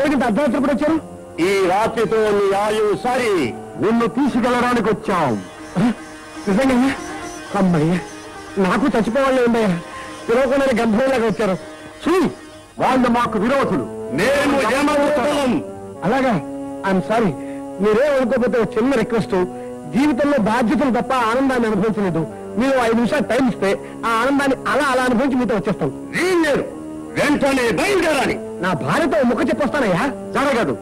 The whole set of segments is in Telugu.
ఏమిటి అర్ధరాత్రి వచ్చారు? ఈ రాత్రితో నీ ఆయువు సరి, నిన్ను తీసుకెళ్ళడానికి వచ్చాం. నిజంగా అమ్మాయ్యా, నాకు చచ్చిపోవాలని ఉందయ్యా. పిలవకుండా గంభీరంలాగా వచ్చారు. వాళ్ళు మాకు విరోధులు, నేను యమదూతలం. అలాగా, ఐఎమ్ సారీ. మీరే అనుకోకపోతే ఒక చిన్న రిక్వెస్ట్. జీవితంలో బాధ్యతలు తప్ప ఆనందాన్ని అనుభవించలేదు. మీరు 5 నిమిషాలు టైం ఇస్తే ఆ ఆనందాన్ని అలా అనుభవించి మీతో వచ్చేస్తాం. వీళ్ళేరు, వెంటనే బయలుదేరాలి. నా భార్యతో ముఖ చెప్పొస్తానయ్యా. జరగదు.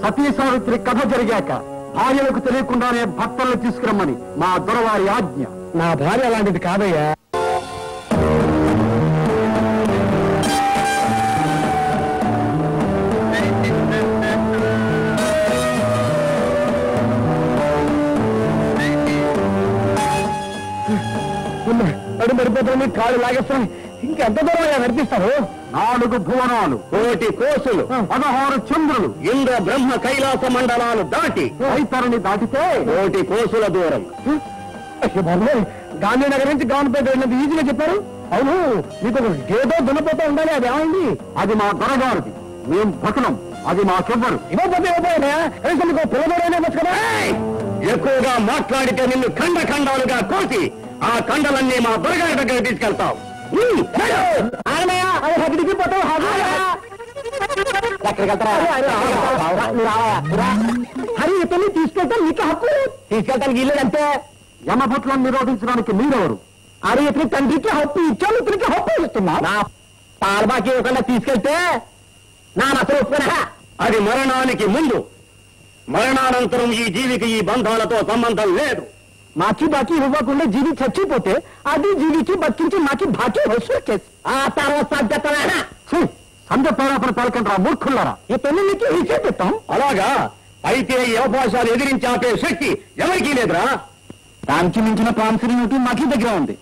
సతీ సావిత్రి కథ జరిగాక భార్యలకు తెలియకుండానే భర్తలను తీసుకురమ్మని మా దొరవారి ఆజ్ఞ. నా భార్య అలాంటిది కాదయ్యా. అడుగు పడిపోతుంది, కాళ్ళు లాగేస్తాను. ఇంకెంత దూరం నడిపిస్తారు? 4 భువనాలు, 1 కోసులు, 16 చంద్రులు, ఇంద్ర బ్రహ్మ కైలాస మండలాలు దాటి వైతరిని దాటితే 1 కోసుల దూరం. గాంధీనగర్ నుంచి గవర్నపేట వెళ్ళినంత ఈజీగా చెప్పారు. అవును, మీకు ఏదో దున్నపోతా ఉండాలి, అది ఏమైంది? అది మా దొరగారిది, మేం భటులం, అది మాకెవ్వరు. ఇవ్వకపోతే ఇవ్వబోయా? కనీసం మీకు పిల్లదోడైనా కదా. ఎక్కువగా మాట్లాడితే నిన్ను ఖండాలుగా కోసి ఆ కండలన్నీ మా దొరగారి దగ్గర తీసుకెళ్తావు. ఆగమయ్యా, అది హద్దుకి పోతావు. ఎక్కడికి వెళ్తారా? హరి ఇతన్ని తీసుకెళ్తాను నీకు హక్కు. తీసుకెళ్తానికి ఇల్లు అంతే. యమభట్లను నిరోధించడానికి మీరెవరు? హరి ఇతని తండ్రికి హక్కు ఇచ్చాను, ఇతనికి హక్కు ఇస్తున్నా. నా పాల్బాకి ఇవ్వకుండా తీసుకెళ్తే నా అసలు ఒప్పుకున్నా. అది మరణానికి ముందు. మరణానంతరం ఈ జీవికి ఈ బంధాలతో సంబంధం లేదు. మాకి బాకీ ఇవ్వకుండా జీవి చచ్చిపోతే అది జీవికి బతికించి మాకి బాకీ వసూలు చేసి ఆ తర్వాత సాధ్యతమైనా సంధ్య పేరాపణ పలకంటారా మూర్ఖుల్లారా? ఈ పెళ్లి నీకు ఇచ్చే పెట్టాం. అలాగా? అయితే ఈ అవకాశాలు ఎదిరించి ఆపే శక్తి ఎవరికీ లేదురా. దానికి మించిన ప్రాంశీనటి మాకి దగ్గర ఉంది.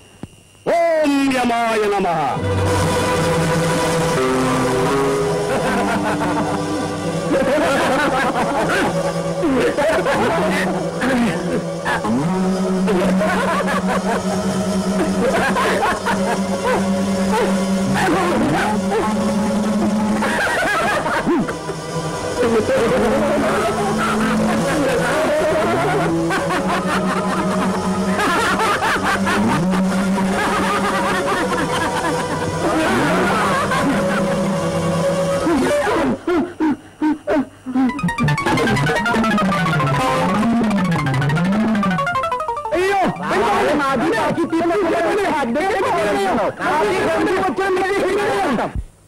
ఓం యమాయ నమః.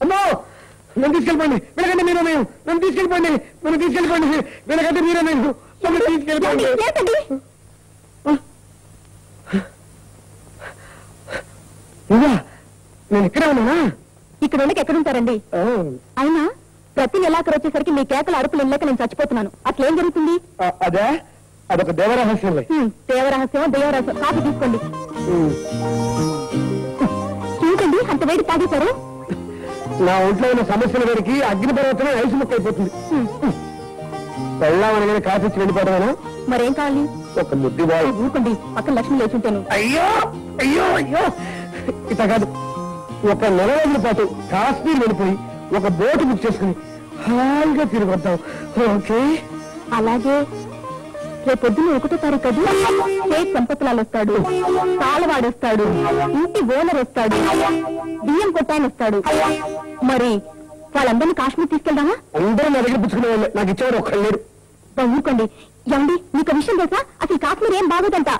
అమ్మో నన్ను తీసుకెళ్ళిపోండి. వెనకంటే మీరే మేము. నన్ను తీసుకెళ్ళిపోండి. నన్ను తీసుకెళ్ళిపోండి. వెనకంటే మీరే మేము. నన్ను తీసుకెళ్ళిపోండి. నువ్వా? నేను ఇక్కడే ఉన్నానా? ఇక్కడ ఉండకి ఎక్కడుంటారండి? అయినా ప్రతి నెలాఖరు వచ్చేసరికి మీ కేకల అరుపులు ఇళ్ళక నేను చచ్చిపోతున్నాను. అట్లేం జరుగుతుంది? అదే అదొక దేవరహస్యం. దేవరహస్యం దేవరహస్యం. కాఫీ తీసుకోండి. చూడండి అంత వేడి తాగేశారు. నా ఒంట్లో ఉన్న సమస్యల వేడికి అగ్నిపర్వతమే ఐసు ముక్క అయిపోతుంది. పెళ్ళామనగానే కాఫీ ఇచ్చి వెళ్ళిపోవడమేనా? మరేం కావాలి? ఒక ముద్దు బాయ్. ఊరుకోండి, పక్కన లక్ష్మి లేచుంటాను. అయ్యో అయ్యో అయ్యో ఇట కాదు. ఒక నెల రోజుల పాటు కాశ్మీర్ వెళ్ళిపోయి ఒక బోటు బుక్ చేసుకుని హాయిగా తిరిగి వద్దాం. ఓకే? అలాగే రేపొద్దున 1వ తారీఖు కదా, స్టేట్ సంపత్లాలు వస్తాడు, తాళవాడు వస్తాడు, ఇంటి ఓనర్ వస్తాడు, బియ్యం కొట్టాయన వస్తాడు. మరి వాళ్ళందరినీ కాశ్మీర్ తీసుకెళ్దామా? అందరూ నా దగ్గర పుచ్చుకునే వాళ్ళే. నాకు ఇచ్చేవాడు ఒక్కడు లేడు. ఊరుకోండి. ఏమండి మీకు విషయం తెలుసా? అసలు కాశ్మీర్ ఏం బాగోదంట.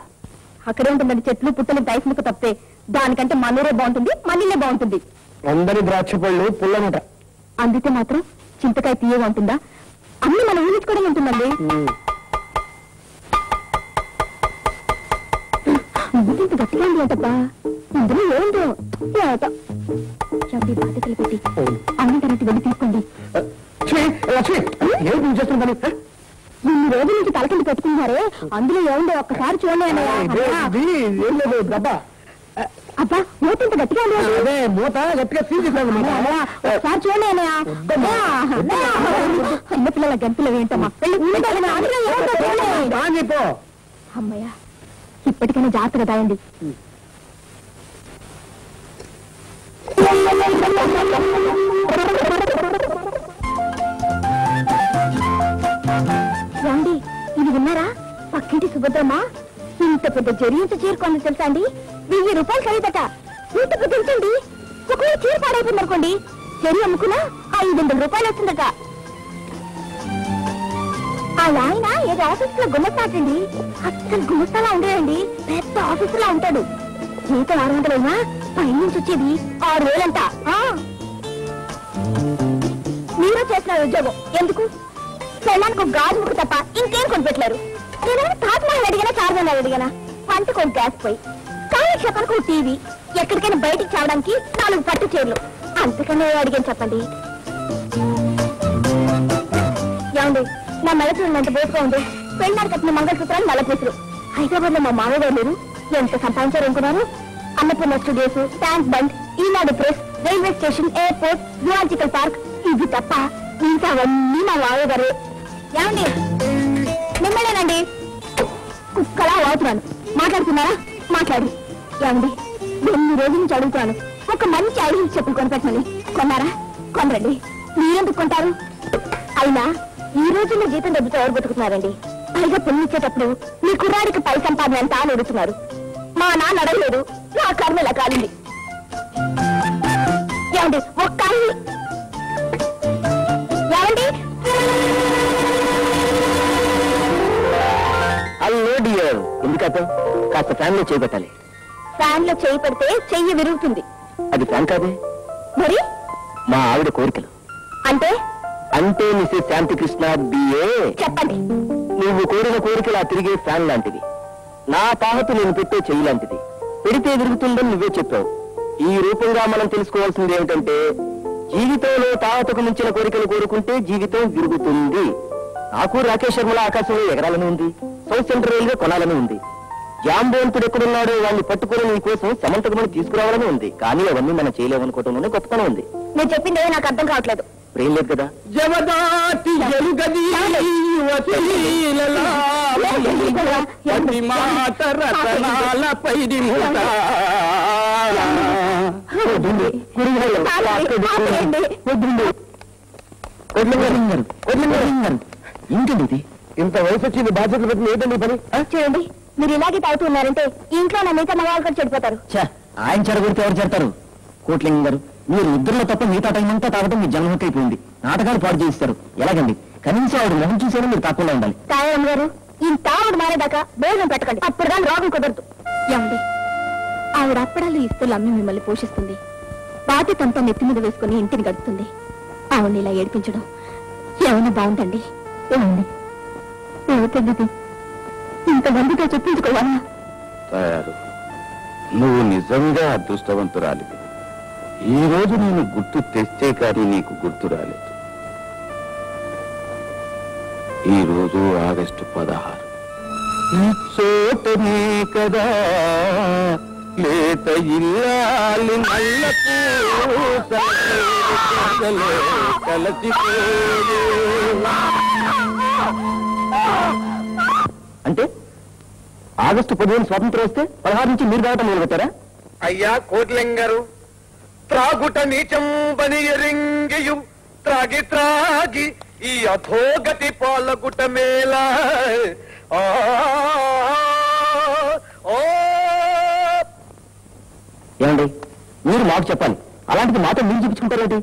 అక్కడే ఉంటుందండి చెట్లు పుట్టలు దయసులకు తప్పితే. దానికంటే మనూరే బాగుంటుంది, మనిల్లే బాగుంటుంది. అందరి ద్రాక్ష పళ్ళు పుల్లనట. అందితే మాత్రం చింతకాయ తీయగా ఉంటుందా? అన్ని మనం ఊహించుకోవడం ఉంటుందండి. ఇంత గట్టిగా ఉంది అంటబ్బా. ఇందులో ఏంటో బాధ్యతలు పెట్టి అన్ని తరగతి వెళ్ళి తీసుకోండి. లక్ష్మి ఏం నువ్వు చేస్తున్న పని? ఇన్ని రోజుల నుంచి తలకింది పెట్టుకున్నారే, అందులో ఏముందో ఒక్కసారి చూడండి అన్నయ్య. ఏం లేదు డబ్బా. అబ్బా మూత ఇంత గట్టిగా ఉంది. అదే మూత గట్టిగా సీజీసాను. ఒకసారి చూడండి అన్నయ్య. చిన్నపిల్లల గంతులు ఏంటమ్మా? చెప్పు. అమ్మయ్య ఇప్పటికైనా జాగ్రత్తగా తాయండి. రండి, ఇది విన్నారా? పక్కింటి సుభద్రమ్మ ఇంత పెద్ద జరిగించి చీరుకోండి తెలుసా అండి? 1000 రూపాయలు ఖరీదట. ఇంత పెద్ద తెలుసండి. ఒకవేళ చీర పాడైపోయింది అనుకోండి, చెరి అమ్ముకున్నా 500 రూపాయలు వస్తుందట. వాళ్ళ ఆయన ఏదో ఆఫీస్ లో గుమ్మస్తాటండి. అసలు గుమ్మస్తాలా ఉండేయండి, పెద్ద ఆఫీసులా ఉంటాడు. జీతం 600 అయినా పైనుంచి వచ్చేది 6000 అంట. మీరు చేసిన ఉద్యోగం ఎందుకు? పెళ్ళానికి ఒక గాజు ముక్క తప్ప ఇంకేం కొనిపెట్టలేరు. నేనేమైనా తాజ్మహల్ అడిగినా, చార్మినార్ అడిగినా, వంటకు ఒక గ్యాస్ పోయి, కాలక్షేపానికి ఒక టీవీ, ఎక్కడికైనా బయటికి చావడానికి 4 పట్టు చీరలు, అంతకన్నా అడిగాను చెప్పండి. ఏమండి నా మెడచూడంత బోసుగా ఉంది. పెళ్ళారు కట్టిన మంగళసూత్రాలు 40 పైసలు. హైదరాబాద్ లో మా మామగారు లేరు. ఎంత సంపాదించారు అనుకున్నారు? Annapurna studios, Tank Bund, Eenadu press, railway station, airport, zoological park, ఇది తప్ప ఇంకా అవన్నీ మా మామగారు. ఏమండి మిమ్మల్నేనండి కుక్కలా అవుతున్నాను. మాట్లాడుతున్నారా? మాట్లాడు. ఏమండి 2 రోజుల నుంచి అడుగుతున్నాను, ఒక మంచి ఐదు చెప్పులు కొనిపెట్టమని. కొన్నారా? కొనరండి. మీరెందుకు కొంటారు? అయినా ఈ రోజుల్లో జీతం డబ్బుతో ఎవరు బతుకుతున్నారండి? పైగా పెళ్లిచ్చేటప్పుడు మీ కుర్రాడికి పై సంపాదన ఎంత అని అడుగుతున్నారు. మా నాన్న అడగలేదు, నా కర్మ ఇలా కాలింది. ఏమండి ఒక్క ఏమండి ఏమండి? హలో డియర్, ఎందుకంటే కాస్త ఫ్యాన్ లో చేయబెట్టాలి. ఫ్యాన్ లో చేయి పెడితే చెయ్యి విరుగుతుంది. అది ఫ్యాన్ కాదే, మరి మా ఆవిడ కోరికలు. అంటే అంటే మిసెస్ శాంతికృష్ణ బిఏ, చెప్పండి. నువ్వు కోరిన కోరికలు ఆ తిరిగే ఫ్యాన్ లాంటిది. నా తాహతు నేను పెట్టే చెయ్యి లాంటిది. పెడితే విరుగుతుందని నువ్వే చెప్పావు. ఈ రూపంగా మనం తెలుసుకోవాల్సింది ఏమిటంటే, జీవితంలో తాహతకు మించిన కోరికలు కోరుకుంటే జీవితం విరుగుతుంది. నాకు రాకేష్ శర్మల ఆకాశంలో ఎగరాలని ఉంది, సౌత్ సెంట్రల్ రైల్వే కొనాలని ఉంది. జాంబోంతుడు ఎక్కడున్నాడో వాళ్ళని పట్టుకుని నీ కోసం సమంతకమని తీసుకురావాలని ఉంది. కానీ అవన్నీ మనం చేయలేమనుకోవటంలోనే గొప్పతనం ఉంది. నేను చెప్పింది నాకు అర్థం కావట్లేదు. ప్రేం లేదు కదా. ఏంటండి ఇది? ఇంత వయసు వచ్చింది, బాధ్యతలు పెట్టి ఏంటండి పని? చూడండి, మీరు ఇలాగే తాగుతూ ఉన్నారంటే ఇంట్లో నా మిగతా మగవాళ్ళు కూడా చెడిపోతారు. ఆయన చెడగొడితే ఎవరు చెడతారు? కోట్లింగం గారు, మీరు ఇద్దరిలో తప్ప మిగతా టైం అంతా తాగడం మీ జన్మకి అయిపోయింది. నాటకాలు పాటు చేయిస్తారు. ఎలాగండి? కనీసం ఆవిడ మొహం చూసేనా మీరు తప్పకుండా ఉండాలి. తాగడం గారు, ఈ తాగుడు మారేదాకా భోజనం పెట్టకండి. అప్పుడు దాని రోగం కుదరదు. ఏమండి, ఆవిడ అప్పడాలు ఇస్తులు అమ్మి మిమ్మల్ని పోషిస్తుంది. బాధ్యతంతా నెత్తి మీద వేసుకుని ఇంటిని గడుపుతుంది. ఆవిడని ఇలా ఏడిపించడం ఏమైనా బాగుందండి? ఏమండి, ఏమిటండి ఇంతమందితో చెప్పించుకోవాలా? తయారు, నువ్వు నిజంగా అదృష్టవంతురాలివి. ఈ రోజు నేను గుర్తు తెస్తే కానీ నీకు గుర్తు రాలేదు. ఈ రోజు ఆగస్టు 16. ఈ చోటనే కదా లేత ఇల్లాలి నల్లకు కలిసిపోయే. అంటే ఆగస్టు 15 స్వాతంత్రం వస్తే 16 నుంచి మీరు దాటం మొదలు పెట్టారా? అయ్యా కోట్లింగం గారు, త్రాగుట నీచం బని ఎరింగియు త్రాగి త్రాగి ఈ అధోగతి పాలగుట మేళ. ఏమండి, మీరు మాకు చెప్పాలి, అలాంటిది మాతో మీరు చూపించుకుంటారేంటి?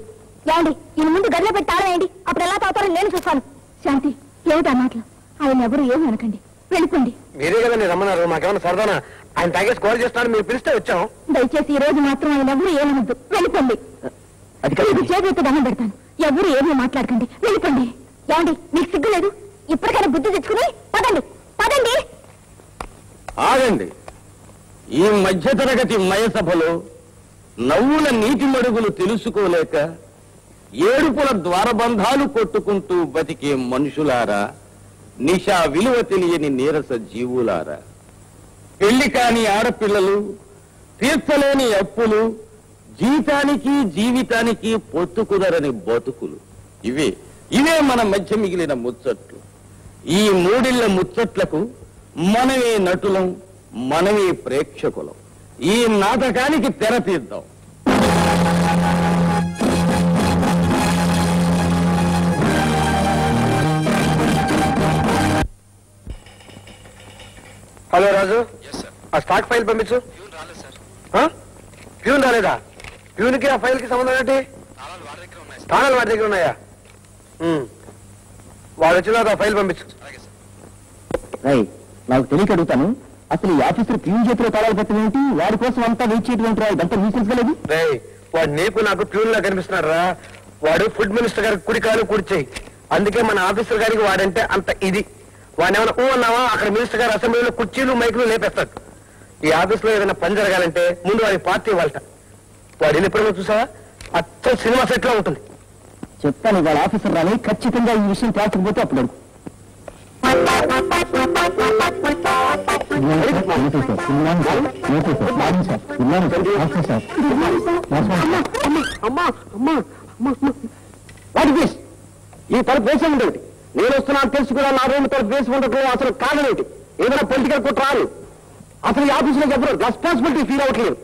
ఏమండి, ఈయన ముందు గదిలో పెట్టి తాళవేయండి. అప్పుడు ఎలా తాగుతారో నేను చూస్తాను. శాంతి, ఏమిటి అన్నట్లు? ఆయన ఎవరు ఏమి అనకండి, వెళ్ళిపోండి. మీరే కదండి రమ్మన్నారు, మాకేమన్నా సరదానా? ఆయన తాగే స్కోర్ చేస్తాను, మీరు పిలిస్తే వచ్చాం. దయచేసి ఈ రోజు మాత్రం ఆయన ఎవరు ఏమనద్దు, వెళ్ళిపోండి. అది కాదు. చేతులతో దండం పెడతాను. ఎవరు ఏమీ మాట్లాడకండి, వెళ్ళిపోండి. ఏమండి, మీకు సిగ్గు లేదు? ఇప్పటికైనా బుద్ధి తెచ్చుకుని పదండి, పదండి. ఆగండి. ఈ మధ్యతరగతి మయసభలో నవ్వుల నీటి మడుగులు తెలుసుకోలేక ఏడుపుల ద్వారబంధాలు కొట్టుకుంటూ బతికే మనుషులారా, నిశా విలువ తెలియని నీరస జీవులారా, పెళ్లి కాని ఆడపిల్లలు, తీర్చలేని అప్పులు, జీతానికి జీవితానికి పొత్తు కుదరని బతుకులు, ఇవే మన మధ్య మిగిలిన ముచ్చట్లు. ఈ మూడిళ్ల ముచ్చట్లకు మనమే నటులం, మనమే ప్రేక్షకులం. ఈ నాటకానికి తెర తీద్దాం. హలో రాజు, ఆ స్టాక్ ఫైల్ పంపించు. ప్యూన్ రాలేదా? ప్యూన్కి ఆ ఫైల్ కి సంబంధం ఏంటి? తాళాలు వాడి దగ్గర ఉన్నాయా? వాడు వచ్చిన ఆ ఫైల్ పంపించు. నాకు తెలియక అడుగుతాను, అసలు ఈ ఆఫీసర్ ప్యూన్ చేతిలో తాళాలు పెట్టినేంటి? వాడి కోసం అంతా వెయిట్ చేయడం ఇదంతా న్యూసెన్స్. వాడు నీకు నాకు ప్యూన్ లా కనిపిస్తున్నాడు రా. వాడు ఫుడ్ మినిస్టర్ గారికి కుడి కాలు కూర్చేయి. అందుకే మన ఆఫీసర్ గారికి వాడంటే అంత ఇది. వాడిని ఏమైనా అన్నావా, అక్కడ మినిస్టర్ గారు అసెంబ్లీలో కుర్చీలు మైకులు లేపేస్తాడు. ఈ ఆఫీస్ లో ఏదైనా పని జరగాలంటే ముందు వాడికి పార్టీ ఇవ్వాలట. వాడిని ఎప్పుడైనా చూసావా? అచ్చం సినిమా సెట్ లో ఉంటుంది. చెప్తాను, వాళ్ళ ఆఫీసర్ రాని ఖచ్చితంగా ఈ విషయం తేల్చకపోతే అప్పుడు ఈ తలుపు వేసే ఉండేది. నేను వస్తున్నాను తెలుసు కూడా నా రూమ్ తలుపు వేసి ఉండటం అసలు కాదనేటి. ఏదైనా పొలిటికల్ కుట్ర రాదు. అసలు ఈ ఆఫీసులో ఎవరు రెస్పాన్సిబిలిటీ ఫీల్ అవ్వట్లేదు.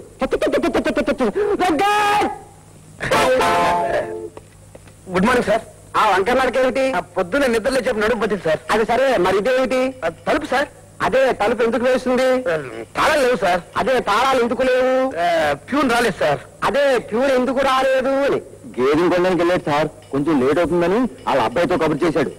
Good morning sir. ఆ వంకర్లాడికి ఏమిటి? పొద్దున్న నిద్రలో చెప్పి నడుపు పట్టింది సార్. అది సరే, మరి ఇదేమిటి? తలుపు సార్. అదే తలుపు ఎందుకు వేస్తుంది? తాళాలు లేవు సార్. అదే తాళాలు ఎందుకు లేవు? ప్యూన్ రాలేదు సార్. అదే ప్యూర్ ఎందుకు రాలేదు అని. గేదెని కొనడానికి వెళ్ళాడు సార్. కొంచెం లేట్ అవుతుందని వాళ్ళ అబ్బాయితో కబుర్ చేశాడు.